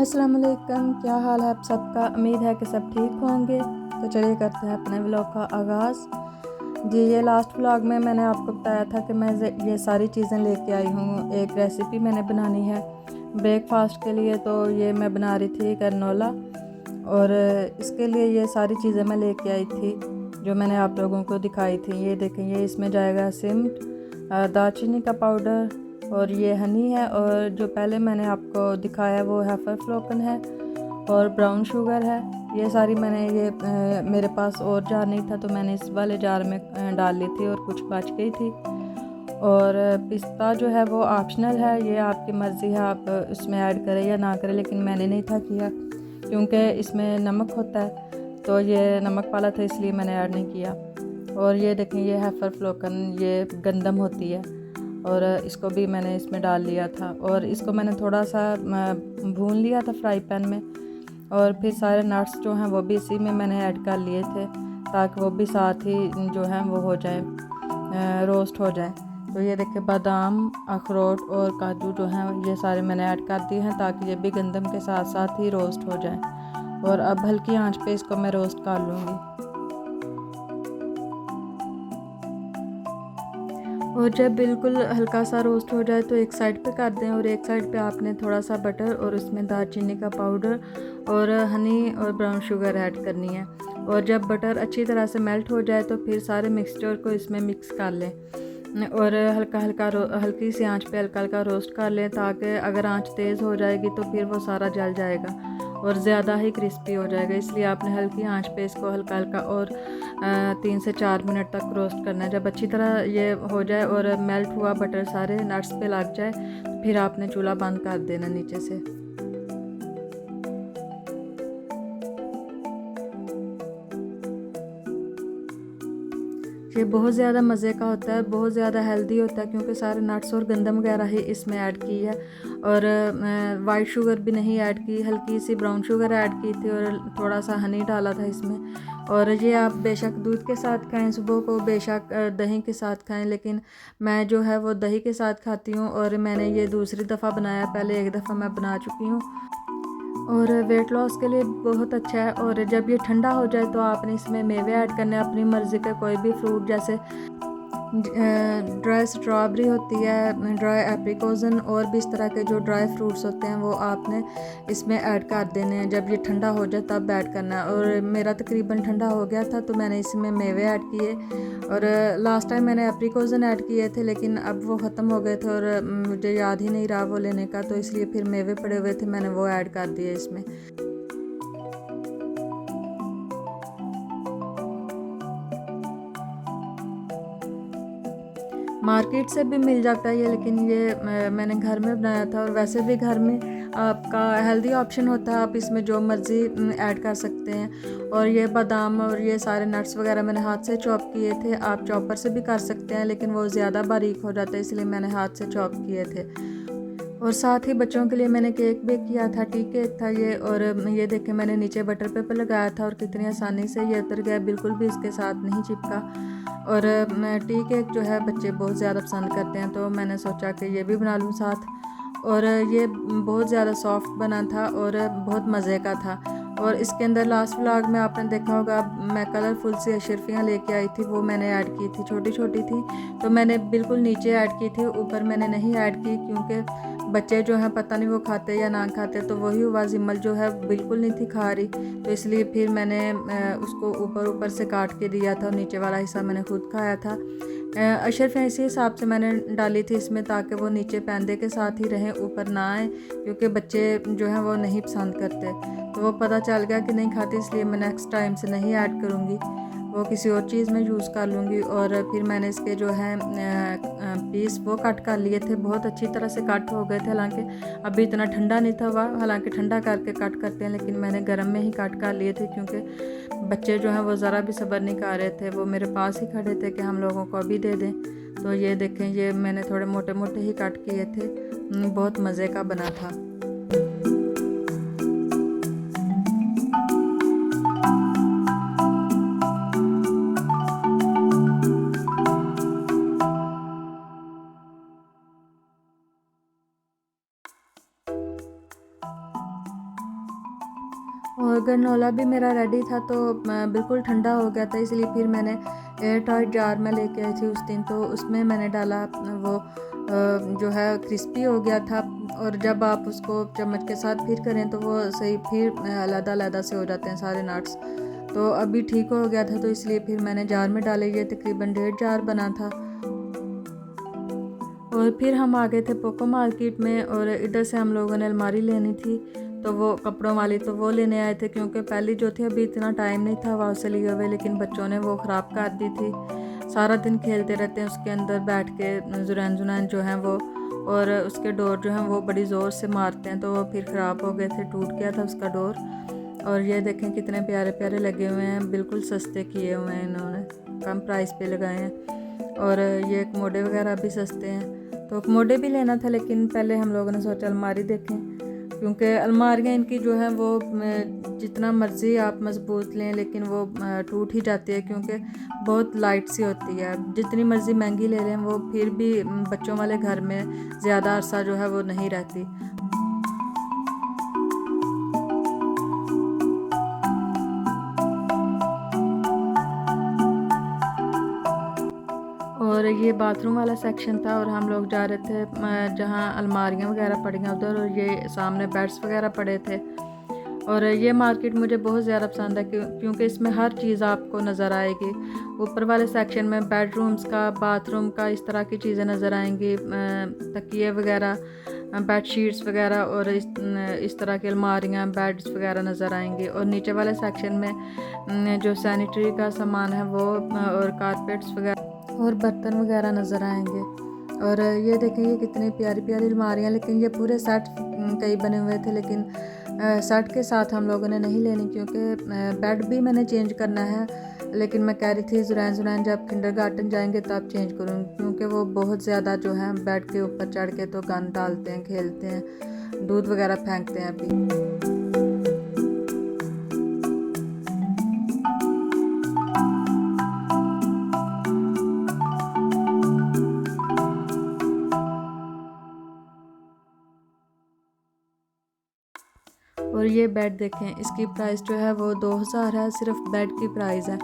अस्सलाम वालेकुम, क्या हाल है आप सबका। उम्मीद है कि सब ठीक होंगे। तो चलिए करते हैं अपने व्लॉग का आगाज़। जी, ये लास्ट व्लॉग में मैंने आपको बताया था कि मैं ये सारी चीज़ें लेके आई हूँ। एक रेसिपी मैंने बनानी है ब्रेकफास्ट के लिए, तो ये मैं बना रही थी करनोला, और इसके लिए ये सारी चीज़ें मैं लेके आई थी जो मैंने आप लोगों को दिखाई थी। ये देखें, ये इसमें जाएगा सिमट, दालचीनी का पाउडर, और ये हनी है, और जो पहले मैंने आपको दिखाया वो हैफरफ्लोकन है, और ब्राउन शुगर है। ये सारी मैंने मेरे पास और जार नहीं था तो मैंने इस वाले जार में डाल ली थी, और कुछ बच गई थी। और पिस्ता जो है वो ऑप्शनल है, ये आपकी मर्ज़ी है, आप इसमें ऐड करें या ना करें, लेकिन मैंने नहीं था किया क्योंकि इसमें नमक होता है, तो ये नमक वाला था इसलिए मैंने ऐड नहीं किया। और ये देखें, ये हैफरफ्लोकन, ये गंदम होती है, और इसको भी मैंने इसमें डाल लिया था, और इसको मैंने थोड़ा सा भून लिया था फ्राई पैन में, और फिर सारे नट्स जो हैं वो भी इसी में मैंने ऐड कर लिए थे ताकि वो भी साथ ही जो है वो हो जाए, रोस्ट हो जाए। तो ये देखिए, बादाम, अखरोट और काजू जो हैं ये सारे मैंने ऐड कर दिए हैं ताकि ये भी गंदम के साथ साथ ही रोस्ट हो जाए। और अब हल्की आंच पे इसको मैं रोस्ट कर लूँगी। और जब बिल्कुल हल्का सा रोस्ट हो जाए तो एक साइड पे कर दें, और एक साइड पे आपने थोड़ा सा बटर और उसमें दालचीनी का पाउडर और हनी और ब्राउन शुगर ऐड करनी है। और जब बटर अच्छी तरह से मेल्ट हो जाए तो फिर सारे मिक्सचर को इसमें मिक्स कर लें, और हल्की सी आंच पे हल्का हल्का रोस्ट कर लें, ताकि अगर आंच तेज़ हो जाएगी तो फिर वो सारा जल जाएगा और ज़्यादा ही क्रिस्पी हो जाएगा। इसलिए आपने हल्की आंच पे इसको हल्का हल्का और 3 से 4 मिनट तक रोस्ट करना है। जब अच्छी तरह ये हो जाए और मेल्ट हुआ बटर सारे नट्स पे लग जाए तो फिर आपने चूल्हा बंद कर देना नीचे से। ये बहुत ज़्यादा मज़े का होता है, बहुत ज़्यादा हेल्दी होता है, क्योंकि सारे नट्स और गंदम वगैरह ही इसमें ऐड की है, और वाइट शुगर भी नहीं ऐड की, हल्की सी ब्राउन शुगर ऐड की थी, और थोड़ा सा हनी डाला था इसमें। और ये आप बेशक दूध के साथ खाएं सुबह को, बेशक दही के साथ खाएं, लेकिन मैं जो है वो दही के साथ खाती हूँ, और मैंने ये दूसरी दफ़ा बनाया, पहले एक दफ़ा मैं बना चुकी हूँ। और वेट लॉस के लिए बहुत अच्छा है। और जब ये ठंडा हो जाए तो आपने इसमें मेवे ऐड करने हैं अपनी मर्ज़ी के, कोई भी फ्रूट, जैसे ड्राई स्ट्रॉबेरी होती है, ड्राई एप्रिकोजन, और भी इस तरह के जो ड्राई फ्रूट्स होते हैं वो आपने इसमें ऐड कर देने हैं। जब ये ठंडा हो जाए तब ऐड करना है। और मेरा तकरीबन ठंडा हो गया था तो मैंने इसमें मेवे ऐड किए, और लास्ट टाइम मैंने एप्रिकोजन ऐड किए थे, लेकिन अब वो ख़त्म हो गए थे और मुझे याद ही नहीं रहा वो लेने का, तो इसलिए फिर मेवे पड़े हुए थे, मैंने वो ऐड कर दिए इसमें। मार्केट से भी मिल जाता है ये, लेकिन ये मैंने घर में बनाया था, और वैसे भी घर में आपका हेल्दी ऑप्शन होता है, आप इसमें जो मर्ज़ी ऐड कर सकते हैं। और ये बादाम और ये सारे नट्स वगैरह मैंने हाथ से चॉप किए थे, आप चॉपर से भी कर सकते हैं, लेकिन वो ज़्यादा बारीक हो जाता है, इसलिए मैंने हाथ से चॉप किए थे। और साथ ही बच्चों के लिए मैंने केक बेक किया था, टी केक था ये, और ये देखें मैंने नीचे बटर पेपर लगाया था, और कितनी आसानी से ये उतर गया, बिल्कुल भी इसके साथ नहीं चिपका। और टी केक जो है बच्चे बहुत ज़्यादा पसंद करते हैं, तो मैंने सोचा कि ये भी बना लूँ साथ। और ये बहुत ज़्यादा सॉफ्ट बना था और बहुत मज़े का था। और इसके अंदर लास्ट व्लॉग में आपने देखा होगा, मैं कलरफुल सी अशरफियाँ लेके आई थी, वो मैंने ऐड की थी, छोटी छोटी थी, तो मैंने बिल्कुल नीचे ऐड की थी, ऊपर मैंने नहीं ऐड की, क्योंकि बच्चे जो हैं पता नहीं वो खाते या ना खाते। तो वही हुआ, जिम्मल जो है बिल्कुल नहीं थी खा रही, तो इसलिए फिर मैंने उसको ऊपर ऊपर से काट के दिया था, और नीचे वाला हिस्सा मैंने खुद खाया था। अशरफियाँ इसी हिसाब से मैंने डाली थी इसमें, ताकि वो नीचे पैंदे के साथ ही रहें, ऊपर ना आए, क्योंकि बच्चे जो हैं वो नहीं पसंद करते। तो वो पता चल गया कि नहीं खाते, इसलिए मैं नेक्स्ट टाइम से नहीं ऐड करूँगी, वो किसी और चीज़ में यूज़ कर लूँगी। और फिर मैंने इसके जो है पीस वो कट कर लिए थे, बहुत अच्छी तरह से कट हो गए थे, हालांकि अभी इतना ठंडा नहीं था हुआ, हालांकि ठंडा करके कट करते हैं, लेकिन मैंने गर्म में ही कट कर लिए थे, क्योंकि बच्चे जो हैं वो ज़रा भी सब्र नहीं कर रहे थे, वो मेरे पास ही खड़े थे कि हम लोगों को अभी दे दें। तो ये देखें, ये मैंने थोड़े मोटे मोटे ही कट किए थे, बहुत मज़े का बना था। और गरनोला भी मेरा रेडी था, तो बिल्कुल ठंडा हो गया था, इसलिए फिर मैंने एयर टाइट जार में लेके आई थी उस दिन, तो उसमें मैंने डाला। वो जो है क्रिस्पी हो गया था, और जब आप उसको चम्मच के साथ फिर करें तो वो सही फिर अलग-अलग से हो जाते हैं सारे नट्स। तो अभी ठीक हो गया था, तो इसलिए फिर मैंने जार में डाले। ये तकरीबन 1.5 जार बना था। और फिर हम आ गए थे पोको मार्केट में, और इधर से हम लोगों ने अलमारी लेनी थी, तो वो कपड़ों वाली तो वो लेने आए थे, क्योंकि पहली जो थी अभी इतना टाइम नहीं था वहाँ से लिए हुए, लेकिन बच्चों ने वो ख़राब कर दी थी। सारा दिन खेलते रहते हैं उसके अंदर बैठ के, जुरैन जो हैं वो, और उसके डोर जो हैं वो बड़ी ज़ोर से मारते हैं, तो वो फिर ख़राब हो गए थे, टूट गया था उसका डोर। और ये देखें कितने प्यारे प्यारे लगे हुए हैं, बिल्कुल सस्ते किए हुए हैं इन्होंने, कम प्राइस पे लगाए हैं। और ये कमोडे वगैरह भी सस्ते हैं, तो कमोडे भी लेना था, लेकिन पहले हम लोगों ने सोचा अलमारी देखें, क्योंकि अलमारियाँ इनकी जो है वो जितना मर्ज़ी आप मज़बूत लें, लेकिन वो टूट ही जाती है, क्योंकि बहुत लाइट सी होती है। जितनी मर्ज़ी महंगी ले लें वो फिर भी बच्चों वाले घर में ज़्यादा अरसा जो है वो नहीं रहती। और ये बाथरूम वाला सेक्शन था, और हम लोग जा रहे थे जहाँ अलमारियाँ वगैरह पड़ी हैं उधर, और ये सामने बेड्स वगैरह पड़े थे। और ये मार्केट मुझे बहुत ज़्यादा पसंद है, क्योंकि इसमें हर चीज़ आपको नज़र आएगी। ऊपर वाले सेक्शन में बेडरूम्स का, बाथरूम का, इस तरह की चीज़ें नज़र आएंगी, तकिए वगैरह, बेडशीट्स वगैरह, और इस तरह की अलमारियाँ, बेड्स वगैरह नज़र आएंगी। और नीचे वाले सेक्शन में जो सैनिटरी का सामान है वो, और कारपेट्स वगैरह और बर्तन वगैरह नज़र आएंगे। और ये देखें ये कितनी प्यारी प्यारी अलमारियाँ, लेकिन ये पूरे सेट कई बने हुए थे, लेकिन सेट के साथ हम लोगों ने नहीं लेनी, क्योंकि बेड भी मैंने चेंज करना है। लेकिन मैं कह रही थी जुरैन जब किंडरगार्टन जाएंगे तब चेंज करूँगी, क्योंकि वो बहुत ज़्यादा जो है बेड के ऊपर चढ़ के तो गंद डालते हैं, खेलते हैं, दूध वगैरह फेंकते हैं अभी। और ये बेड देखें, इसकी प्राइस जो है वो 2000 है, सिर्फ बेड की प्राइस है।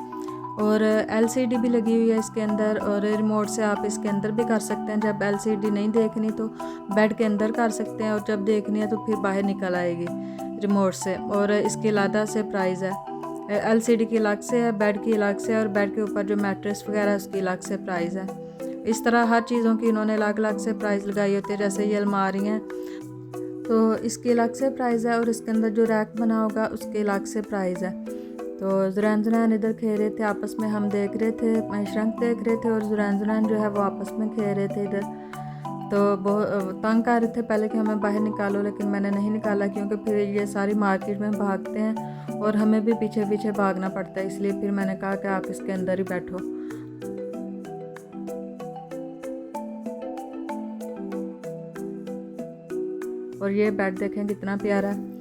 और एलसीडी भी लगी हुई है इसके अंदर, और रिमोट से आप इसके अंदर भी कर सकते हैं। जब एलसीडी नहीं देखनी तो बेड के अंदर कर सकते हैं, और जब देखनी है तो फिर बाहर निकल आएगी रिमोट से। और इसकी अलग से प्राइस है, एलसीडी की अलग से है, बेड की अलग से है, और बेड के ऊपर जो मैट्रेस वगैरह है उसकी अलग से प्राइस है। इस तरह हर चीज़ों की इन्होंने अलग अलग से प्राइस लगाई होती है। जैसे ये अलमारी हैं तो इसकी अलग से प्राइस है, और इसके अंदर जो रैक बना होगा उसके अलग से प्राइस है। तो जुरैन इधर खेल रहे थे आपस में, हम देख रहे थे, श्रंक देख रहे थे, और जुरैन जो है वो आपस में खेल रहे थे इधर। तो बहुत तंग कर रहे थे पहले कि हमें बाहर निकालो, लेकिन मैंने नहीं निकाला, क्योंकि फिर ये सारी मार्केट में भागते हैं और हमें भी पीछे पीछे भागना पड़ता है, इसलिए फिर मैंने कहा कि आप इसके अंदर ही बैठो। और ये बेड देखें कितना प्यारा है,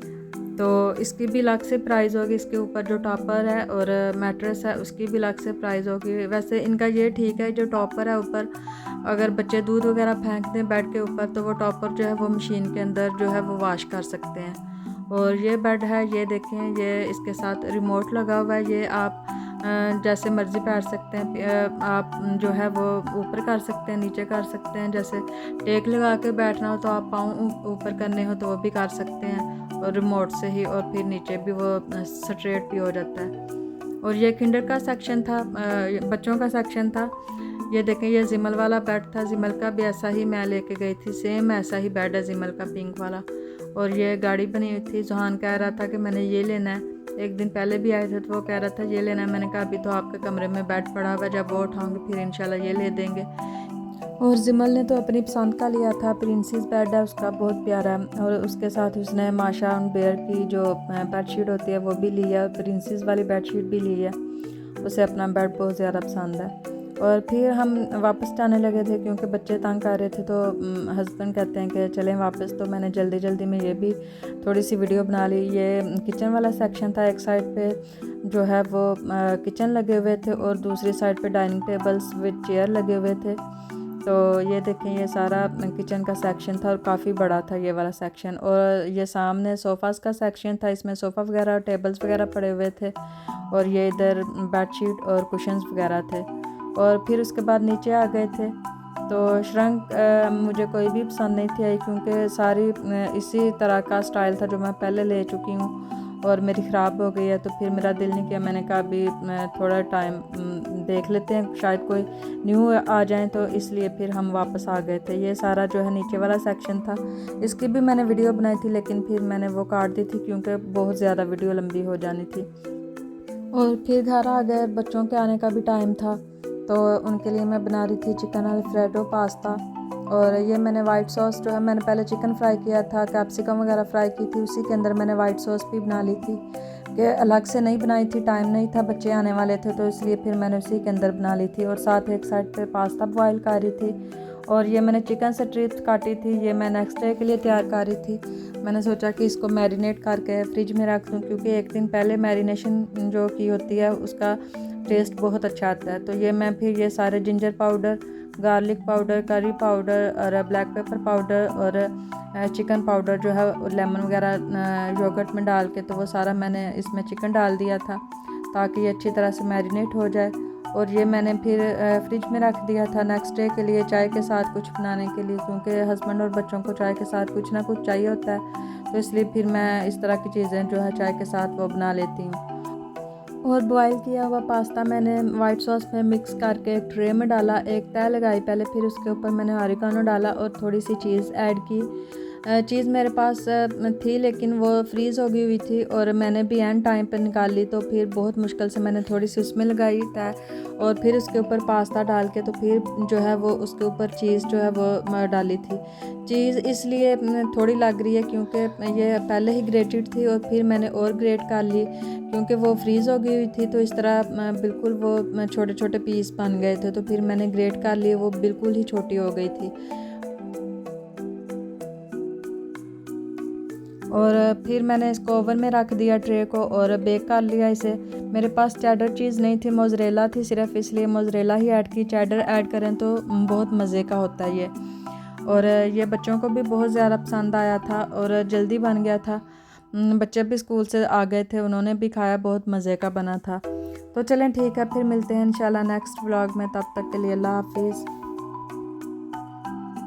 तो इसकी भी अलग से प्राइस होगी। इसके ऊपर जो टॉपर है और मैट्रेस है उसकी भी अलग से प्राइस होगी। वैसे इनका ये ठीक है, जो टॉपर है ऊपर, अगर बच्चे दूध वगैरह फेंक दें बेड के ऊपर तो वो टॉपर जो है वो मशीन के अंदर जो है वो वॉश कर सकते हैं। और ये बेड है, ये देखें, ये इसके साथ रिमोट लगा हुआ है। ये आप जैसे मर्ज़ी बैठ सकते हैं, आप जो है वो ऊपर कर सकते हैं, नीचे कर सकते हैं। जैसे टेक लगा के बैठना हो तो आप पाँव ऊपर करने हो तो वो भी कर सकते हैं, और रिमोट से ही, और फिर नीचे भी वो स्ट्रेट भी हो जाता है। और ये किंडर का सेक्शन था, बच्चों का सेक्शन था। ये देखें, ये जिमल वाला बेड था, जिमल का भी ऐसा ही मैं लेके गई थी, सेम ऐसा ही बेड है जिमल का, पिंक वाला। और ये गाड़ी बनी हुई थी, जोहान कह रहा था कि मैंने ये लेना है। एक दिन पहले भी आए थे तो वो कह रहा था ये लेना है। मैंने कहा अभी तो आपके कमरे में बेड पड़ा हुआ, जब वो उठाऊंगी फिर इंशाल्लाह ये ले देंगे। और जिमल ने तो अपनी पसंद का लिया था, प्रिंसेस बेड है उसका, बहुत प्यारा है। और उसके साथ उसने माशा बेयर की जो बेडशीट होती है वो भी ली है, प्रिंसेस वाली बेडशीट भी ली है। उसे अपना बेड बहुत ज़्यादा पसंद है। और फिर हम वापस जाने लगे थे, क्योंकि बच्चे तंग कर रहे थे, तो हस्बैंड कहते हैं कि चलें वापस। तो मैंने जल्दी जल्दी में ये भी थोड़ी सी वीडियो बना ली। ये किचन वाला सेक्शन था, एक साइड पे जो है वो किचन लगे हुए थे, और दूसरी साइड पे डाइनिंग टेबल्स विद चेयर लगे हुए थे। तो ये देखें ये सारा किचन का सेक्शन था और काफ़ी बड़ा था ये वाला सेक्शन। और ये सामने सोफ़ास का सेक्शन था, इसमें सोफ़ा वगैरह और टेबल्स वगैरह पड़े हुए थे। और ये इधर बेडशीट और कुशन्स वगैरह थे। और फिर उसके बाद नीचे आ गए थे। तो श्रंक मुझे कोई भी पसंद नहीं थी आई, क्योंकि सारी इसी तरह का स्टाइल था जो मैं पहले ले चुकी हूँ और मेरी ख़राब हो गई है। तो फिर मेरा दिल नहीं किया, मैंने कहा अभी थोड़ा टाइम देख लेते हैं, शायद कोई न्यू आ जाए, तो इसलिए फिर हम वापस आ गए थे। ये सारा जो है नीचे वाला सेक्शन था, इसकी भी मैंने वीडियो बनाई थी, लेकिन फिर मैंने वो काट दी थी क्योंकि बहुत ज़्यादा वीडियो लंबी हो जानी थी। और फिर घर आ गए, बच्चों के आने का भी टाइम था, तो उनके लिए मैं बना रही थी चिकन अल्फ्रेडो पास्ता। और ये मैंने वाइट सॉस जो है, मैंने पहले चिकन फ्राई किया था, कैप्सिकम वगैरह फ्राई की थी, उसी के अंदर मैंने वाइट सॉस भी बना ली थी, कि अलग से नहीं बनाई थी, टाइम नहीं था, बच्चे आने वाले थे, तो इसलिए फिर मैंने उसी के अंदर बना ली थी। और साथ एक साइड पे पास्ता बॉयल कर रही थी। और ये मैंने चिकन स्ट्रिप्स काटी थी, ये मैं नेक्स्ट डे के लिए तैयार कर रही थी। मैंने सोचा कि इसको मैरिनेट करके फ्रिज में रख दूँ, क्योंकि एक दिन पहले मैरिनेशन जो की होती है उसका टेस्ट बहुत अच्छा आता है। तो ये मैं फिर ये सारे ginger powder, garlic powder, curry powder और ब्लैक पेपर पाउडर और चिकन पाउडर जो है लेमन वगैरह योगर्ट में डाल के, तो वो सारा मैंने इसमें चिकन डाल दिया था ताकि ये अच्छी तरह से मैरिनेट हो जाए। और ये मैंने फिर फ्रिज में रख दिया था नेक्स्ट डे के लिए चाय के साथ कुछ बनाने के लिए, क्योंकि हस्बैंड और बच्चों को चाय के साथ कुछ ना कुछ चाहिए होता है, तो इसलिए फिर मैं इस तरह की चीज़ें जो है चाय के साथ वो बना लेती हूँ। और बॉईल किया हुआ पास्ता मैंने वाइट सॉस में मिक्स करके एक ट्रे में डाला, एक तह लगाई पहले, फिर उसके ऊपर मैंने ऑरिगानो डाला और थोड़ी सी चीज़ ऐड की। चीज़ मेरे पास थी लेकिन वो फ्रीज़ हो गई हुई थी और मैंने भी एंड टाइम पर निकाल ली, तो फिर बहुत मुश्किल से मैंने थोड़ी सी उसमें लगाई तह, और फिर उसके ऊपर पास्ता डाल के, तो फिर जो है वो उसके ऊपर चीज़ जो है वो डाली थी। चीज़ इसलिए थोड़ी लग रही है क्योंकि ये पहले ही ग्रेटेड थी और फिर मैंने और ग्रेट कर ली, क्योंकि वो फ्रीज़ हो गई हुई थी, तो इस तरह बिल्कुल वो छोटे छोटे पीस बन गए थे, तो फिर मैंने ग्रेट कर लिए, वो बिल्कुल ही छोटी हो गई थी। और फिर मैंने इसको ओवन में रख दिया ट्रे को और बेक कर लिया इसे। मेरे पास चेडर चीज़ नहीं थी, मोज़रेला थी सिर्फ, इसलिए मोज़रेला ही ऐड की। चेडर ऐड करें तो बहुत मज़े का होता है ये। और ये बच्चों को भी बहुत ज़्यादा पसंद आया था और जल्दी बन गया था। बच्चे भी स्कूल से आ गए थे, उन्होंने भी खाया, बहुत मज़े का बना था। तो चलें ठीक है, फिर मिलते हैं इंशाल्लाह नेक्स्ट व्लॉग में, तब तक के लिए अल्लाह हाफिज़।